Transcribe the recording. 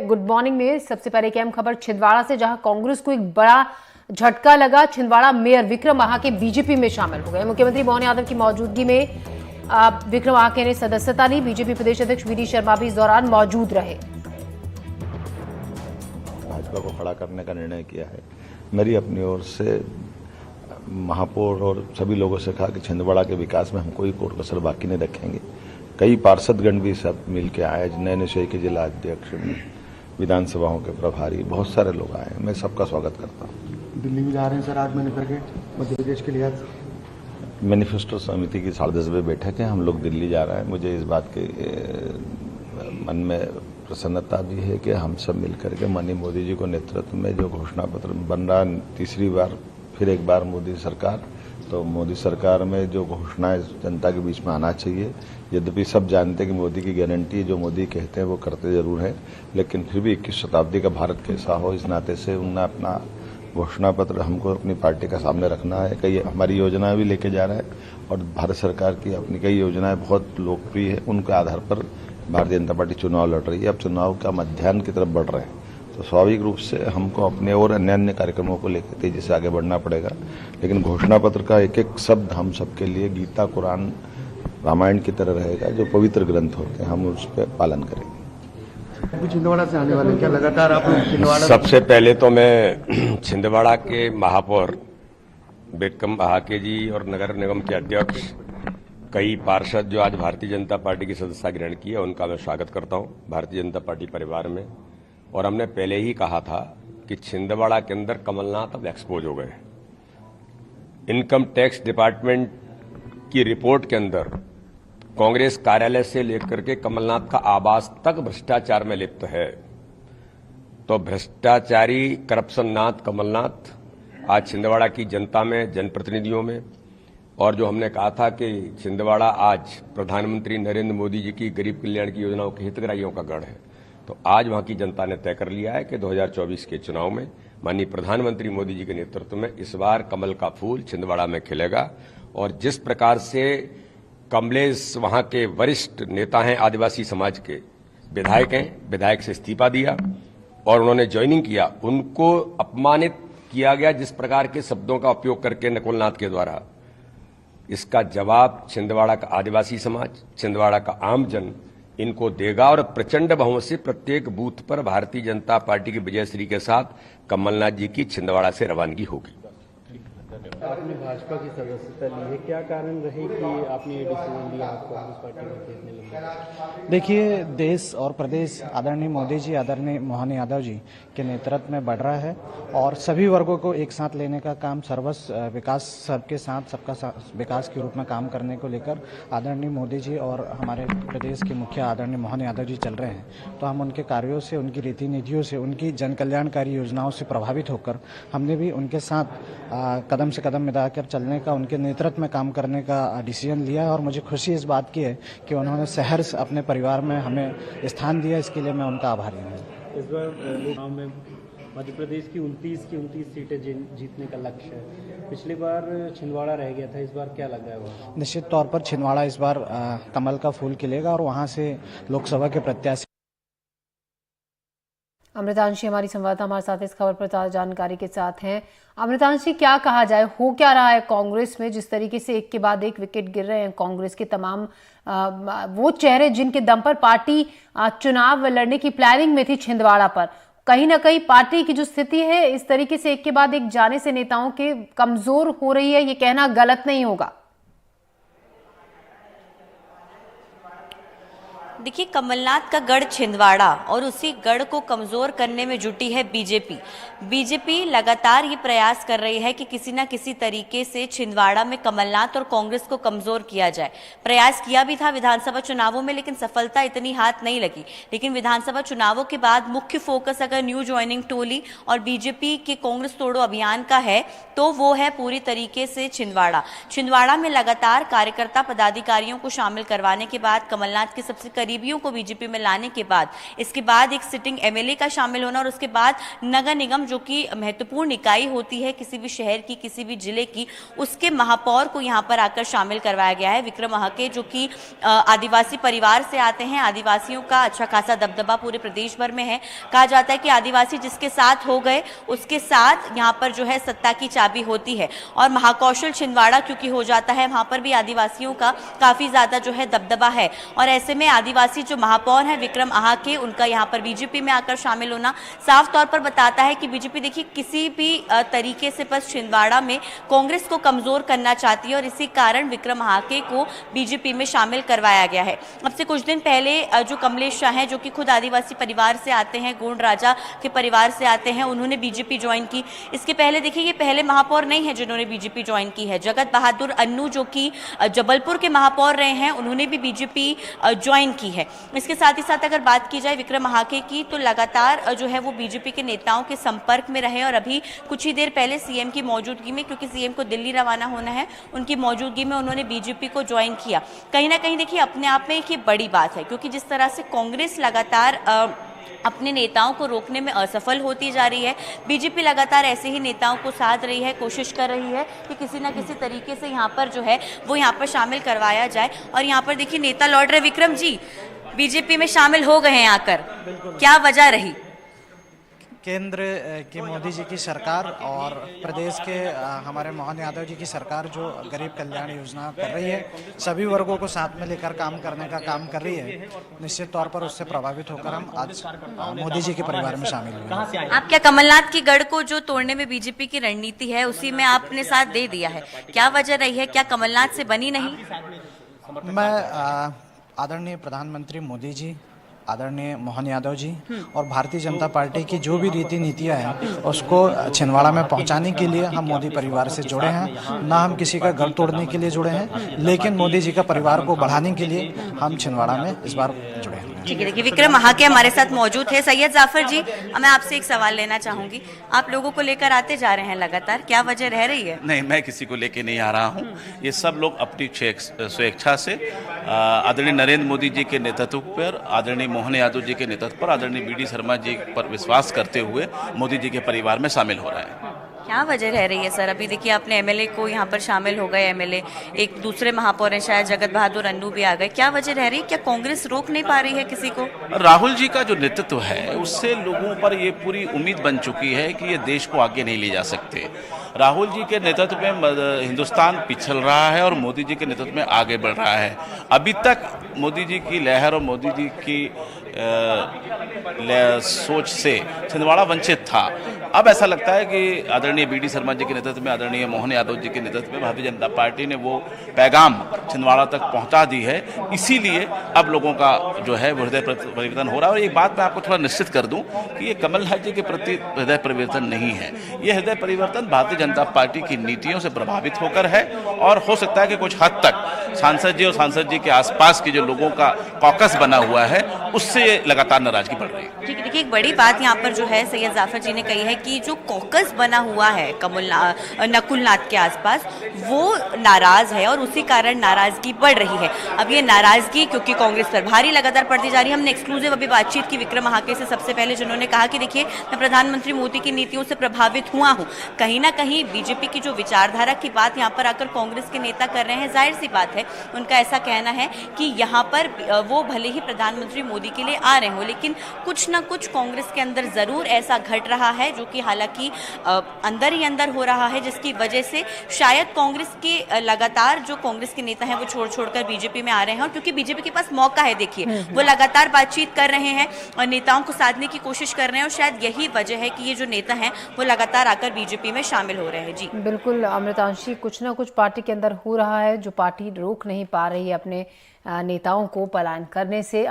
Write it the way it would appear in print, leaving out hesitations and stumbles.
Good morning में सबसे पहले की अहम खबर छिंदवाड़ा से, जहां कांग्रेस को एक बड़ा झटका लगा। छिंदवाड़ा मेयर विक्रम आहाके बीजेपी में शामिल हो गए। मुख्यमंत्री मोहन यादव की मौजूदगी में विक्रम आहाके ने सदस्यता ली। बीजेपी प्रदेश अध्यक्ष वीडी शर्मा भी इस दौरान मौजूद रहे। भाजपा को खड़ा करने का निर्णय किया है। मेरी अपनी ओर से महापौर और सभी लोगों से कहा कि छिंदवाड़ा के विकास में हम कोई कोर कसर बाकी नहीं रखेंगे। कई पार्षदगण भी सब मिल के आए, नए निश्चय के जिला अध्यक्ष, विधानसभाओं के प्रभारी, बहुत सारे लोग आए। मैं सबका स्वागत करता हूँ। दिल्ली भी जा रहे हैं सर आज मैंने करके मध्य प्रदेश के लिए। मैनिफेस्टो समिति की 10:30 बजे बैठक है, हम लोग दिल्ली जा रहे हैं। मुझे इस बात के मन में प्रसन्नता भी है कि हम सब मिलकर के माननीय मोदी जी को नेतृत्व में जो घोषणा पत्र बन रहा, तीसरी बार फिर एक बार मोदी सरकार, तो मोदी सरकार में जो घोषणाएं जनता के बीच में आना चाहिए। यद्यपि सब जानते हैं कि मोदी की गारंटी जो मोदी कहते हैं वो करते जरूर हैं, लेकिन फिर भी 21 शताब्दी का भारत कैसा हो, इस नाते से उन्हें अपना घोषणा पत्र हमको अपनी पार्टी का सामने रखना है। कई हमारी योजनाएं भी लेके जा रहा है और भारत सरकार की अपनी कई योजनाएं बहुत लोकप्रिय है, उनके आधार पर भारतीय जनता पार्टी चुनाव लड़ रही है। अब चुनाव का मध्याह्न की तरफ बढ़ रहे हैं, तो स्वाभाविक रूप से हमको अपने और अन्य कार्यक्रमों को लेकर तेजी से आगे बढ़ना पड़ेगा। लेकिन घोषणा पत्र का एक एक शब्द हम सबके लिए गीता, कुरान, रामायण की तरह रहेगा, जो पवित्र ग्रंथ होते हैं, हम उस पर पालन करेंगे। छिंदवाड़ा से आने वाले क्या लगातार आप छिंदवाड़ा? सबसे पहले तो मैं छिंदवाड़ा के महापौर विक्रम आहाके जी और नगर निगम के अध्यक्ष, कई पार्षद जो आज भारतीय जनता पार्टी की सदस्यता ग्रहण की है, उनका मैं स्वागत करता हूं भारतीय जनता पार्टी परिवार में। और हमने पहले ही कहा था कि छिंदवाड़ा के अंदर कमलनाथ अब एक्सपोज हो गए। इनकम टैक्स डिपार्टमेंट की रिपोर्ट के अंदर कांग्रेस कार्यालय से लेकर के कमलनाथ का आवास तक भ्रष्टाचार में लिप्त है। तो भ्रष्टाचारी करप्शन नाथ कमलनाथ आज छिंदवाड़ा की जनता में, जनप्रतिनिधियों में, और जो हमने कहा था कि छिंदवाड़ा आज प्रधानमंत्री नरेंद्र मोदी जी की गरीब कल्याण की योजनाओं के हितग्राहियों का गढ़ है, तो आज वहां की जनता ने तय कर लिया है कि 2024 के चुनाव में माननीय प्रधानमंत्री मोदी जी के नेतृत्व में इस बार कमल का फूल छिंदवाड़ा में खिलेगा। और जिस प्रकार से कमलेश वहां के वरिष्ठ नेता हैं, आदिवासी समाज के विधायक हैं, विधायक से इस्तीफा दिया और उन्होंने ज्वाइनिंग किया, उनको अपमानित किया गया जिस प्रकार के शब्दों का उपयोग करके नकुलनाथ के द्वारा, इसका जवाब छिंदवाड़ा का आदिवासी समाज, छिंदवाड़ा का आमजन इनको देगा। और प्रचंड बहुमत से प्रत्येक बूथ पर भारतीय जनता पार्टी की विजयश्री के साथ कमलनाथ जी की छिंदवाड़ा से रवानगी होगी। आपने भाजपा की सदस्यता ली है, क्या कारण रहे कि आपने ये डिसीजन लिया आप कांग्रेस पार्टी में भेजने लगे? देखिए, देश और प्रदेश आदरणीय मोदी जी, आदरणीय मोहन यादव जी के नेतृत्व में बढ़ रहा है और सभी वर्गों को एक साथ लेने का काम, सर्वस्व विकास, सबके साथ सबका विकास के रूप में काम करने को लेकर आदरणीय मोदी जी और हमारे प्रदेश के मुखिया आदरणीय मोहन यादव जी चल रहे हैं। तो हम उनके कार्यों से, उनकी रीति नीतियों से, उनकी जन कल्याणकारी योजनाओं से प्रभावित होकर हमने भी उनके साथ कदम से कदम मिलाकर चलने का, उनके नेतृत्व में काम करने का डिसीजन लिया है। और मुझे खुशी इस बात की है कि उन्होंने सहर्ष अपने परिवार में हमें स्थान दिया, इसके लिए मैं उनका आभारी हूँ। इस बार लोकसभा में मध्य प्रदेश की 29 सीटें जीतने का लक्ष्य है। पिछली बार छिंदवाड़ा रह गया था, इस बार क्या लग रहा है? वो निश्चित तौर पर छिंदवाड़ा इस बार कमल का फूल खिलेगा और वहाँ से लोकसभा के प्रत्याशी। अमृतांशी हमारी संवाददाता हमारे साथ इस खबर पर ताजा जानकारी के साथ हैं। अमृतांशी, क्या कहा जाए, हो क्या रहा है कांग्रेस में? जिस तरीके से एक के बाद एक विकेट गिर रहे हैं कांग्रेस के तमाम वो चेहरे जिनके दम पर पार्टी चुनाव लड़ने की प्लानिंग में थी छिंदवाड़ा पर, कहीं ना कहीं पार्टी की जो स्थिति है इस तरीके से एक के बाद एक जाने से नेताओं के कमजोर हो रही है, ये कहना गलत नहीं होगा। देखिए, कमलनाथ का गढ़ छिंदवाड़ा और उसी गढ़ को कमजोर करने में जुटी है बीजेपी लगातार ये प्रयास कर रही है कि किसी ना किसी तरीके से छिंदवाड़ा में कमलनाथ और कांग्रेस को कमजोर किया जाए। प्रयास किया भी था विधानसभा चुनावों में, लेकिन सफलता इतनी हाथ नहीं लगी। लेकिन विधानसभा चुनावों के बाद मुख्य फोकस अगर न्यू ज्वाइनिंग टोली और बीजेपी के कांग्रेस तोड़ो अभियान का है तो वो है पूरी तरीके से छिंदवाड़ा में लगातार कार्यकर्ता पदाधिकारियों को शामिल करवाने के बाद कमलनाथ के सबसे करीबियों को बीजेपी में लाने के बाद, इसके बाद एक सिटिंग एमएलए का शामिल होना और उसके बाद नगर निगम जो कि महत्वपूर्ण इकाई होती है किसी भी शहर की, किसी भी जिले की, उसके महापौर को यहाँ पर आकर शामिल करवाया गया है। विक्रम महाके जो कि आदिवासी परिवार से आते हैं, आदिवासियों का अच्छा खासा दबदबा पूरे प्रदेश भर में है। कहा जाता है कि आदिवासी जिसके साथ हो गए उसके साथ यहाँ पर जो है सत्ता की चाबी होती है, और महाकौशल छिंदवाड़ा क्योंकि हो जाता है, वहां पर भी आदिवासियों का काफी ज्यादा जो है दबदबा है। और ऐसे में आदिवासी जो महापौर हैं विक्रम आहाके, उनका यहाँ पर बीजेपी में आकर शामिल होना साफ तौर पर बताता है कि बीजेपी देखिए किसी भी तरीके से बस छिंदवाड़ा में कांग्रेस को कमजोर करना चाहती है, और इसी कारण विक्रम आहाके को बीजेपी में शामिल करवाया गया है। अब से कुछ दिन पहले जो कमलेश शाह हैं जो कि खुद आदिवासी परिवार से आते हैं, गोंड राजा के परिवार से आते हैं, उन्होंने बीजेपी ज्वाइन की। इसके पहले देखिए ये पहले महापौर नहीं है जिन्होंने बीजेपी ज्वाइन की है। जगत बहादुर अन्नू जो कि जबलपुर के महापौर रहे हैं, उन्होंने भी बीजेपी ज्वाइन की है। इसके साथ ही साथ अगर बात की जाए विक्रम महाके की, तो लगातार जो है वो बीजेपी के नेताओं के संपर्क में रहे, और अभी कुछ ही देर पहले सीएम की मौजूदगी में, क्योंकि सीएम को दिल्ली रवाना होना है, उनकी मौजूदगी में उन्होंने बीजेपी को ज्वाइन किया। कहीं ना कहीं देखिए अपने आप में एक ये बड़ी बात है, क्योंकि जिस तरह से कांग्रेस लगातार अपने नेताओं को रोकने में असफल होती जा रही है, बीजेपी लगातार ऐसे ही नेताओं को साध रही है, कोशिश कर रही है कि किसी ना किसी तरीके से यहाँ पर जो है वो यहाँ पर शामिल करवाया जाए। और यहाँ पर देखिए नेता लौट रहे, विक्रम जी बीजेपी में शामिल हो गए हैं आकर, क्या वजह रही? केंद्र की मोदी जी की सरकार और प्रदेश के हमारे मोहन यादव जी की सरकार जो गरीब कल्याण योजना कर रही है, सभी वर्गों को साथ में लेकर काम करने का काम कर रही है। निश्चित तौर पर उससे प्रभावित होकर हम आज मोदी जी के परिवार में शामिल हुए। आप क्या कमलनाथ की गढ़ को जो तोड़ने में बीजेपी की रणनीति है उसी में आपने साथ दे दिया है, क्या वजह रही है? क्या कमलनाथ से बनी नहीं? मैं आदरणीय प्रधानमंत्री मोदी जी, आदरणीय मोहन यादव जी और भारतीय जनता पार्टी की जो भी रीति नीतियाँ हैं उसको छिंदवाड़ा में पहुंचाने के लिए हम मोदी परिवार से जुड़े हैं। ना हम किसी का घर तोड़ने के लिए जुड़े हैं, लेकिन मोदी जी का परिवार को बढ़ाने के लिए हम छिंदवाड़ा में इस बार जुड़े हैं। ठीक है, देखिए विक्रम महाके हमारे साथ मौजूद है। सैयद जाफर जी, मैं आपसे एक सवाल लेना चाहूंगी। आप लोगों को लेकर आते जा रहे हैं लगातार, क्या वजह रह रही है? नहीं, मैं किसी को लेके नहीं आ रहा हूँ। ये सब लोग अपनी स्वेच्छा से आदरणीय नरेंद्र मोदी जी के नेतृत्व पर, आदरणीय मोहन यादव जी के नेतृत्व पर, आदरणीय बीडी शर्मा जी पर विश्वास करते हुए मोदी जी के परिवार में शामिल हो रहे हैं। क्या वजह रह रही है सर? अभी देखिए आपने एमएलए को यहाँ पर शामिल हो गए, एमएलए एक दूसरे महापौर हैं, शायद जगत बहादुर अन्नू भी आ गए, क्या वजह रह रही है? क्या कांग्रेस रोक नहीं पा रही है किसी को? राहुल जी का जो नेतृत्व है उससे लोगों पर ये पूरी उम्मीद बन चुकी है कि ये देश को आगे नहीं ले जा सकते। राहुल जी के नेतृत्व में हिंदुस्तान पिछल रहा है और मोदी जी के नेतृत्व में आगे बढ़ रहा है। अभी तक मोदी जी की लहर और मोदी जी की सोच से छिंदवाड़ा वंचित था। अब ऐसा लगता है कि आदरणीय बीडी शर्मा जी के नेतृत्व में, आदरणीय मोहन यादव जी के नेतृत्व में भारतीय जनता पार्टी ने वो पैगाम छिंदवाड़ा तक पहुंचा दी है। इसीलिए अब लोगों का जो है वो हृदय परिवर्तन हो रहा है। और एक बात मैं आपको थोड़ा निश्चित कर दूं कि ये कमलनाथ जी के प्रति हृदय परिवर्तन नहीं है, ये हृदय परिवर्तन भारतीय जनता पार्टी की नीतियों से प्रभावित होकर है। और हो सकता है कि कुछ हद तक सांसद जी और सांसद जी के आसपास की जो लोगों का कॉकस बना हुआ है उससे लगातार नाराजगी बढ़ रही है। ठीक है, देखिए एक बड़ी बात यहाँ पर जो है सैयद जाफर जी ने कही है कि जो कॉकस बना हुआ है नकुलनाथ के आसपास वो नाराज है और उसी कारण नाराजगी बढ़ रही है। अब ये नाराजगी क्योंकि कांग्रेस पर भारी लगातार पड़ती जा रही है। हमने एक्सक्लूसिव अभी बातचीत की विक्रम महाके से सबसे पहले, जिन्होंने कहा कि देखिए मैं प्रधानमंत्री मोदी की नीतियों से प्रभावित हुआ हूँ। कहीं ना कहीं बीजेपी की जो विचारधारा की बात यहाँ पर आकर कांग्रेस के नेता कर रहे हैं, जाहिर सी बात है उनका ऐसा कहना है कि यहाँ पर वो भले ही प्रधानमंत्री मोदी के लिए आ रहे हो, लेकिन कुछ ना कुछ कांग्रेस के अंदर जरूर ऐसा घट रहा है जो कि हालांकि अंदर ही अंदर हो रहा है, जिसकी वजह से शायद कांग्रेस के लगातार जो कांग्रेस के नेता हैं वो छोड़ छोड़कर बीजेपी में आ रहे हैं। और क्योंकि बीजेपी के पास मौका है, देखिए वो लगातार बातचीत कर रहे हैं और नेताओं को साधने की कोशिश कर रहे हैं, और शायद यही वजह है कि ये जो नेता हैं वो लगातार आकर बीजेपी में शामिल हो रहे हैं। जी बिल्कुल अमृतांशी, कुछ ना कुछ पार्टी के अंदर हो रहा है जो पार्टी रोक नहीं पा रही है अपने नेताओं को पलायन करने से।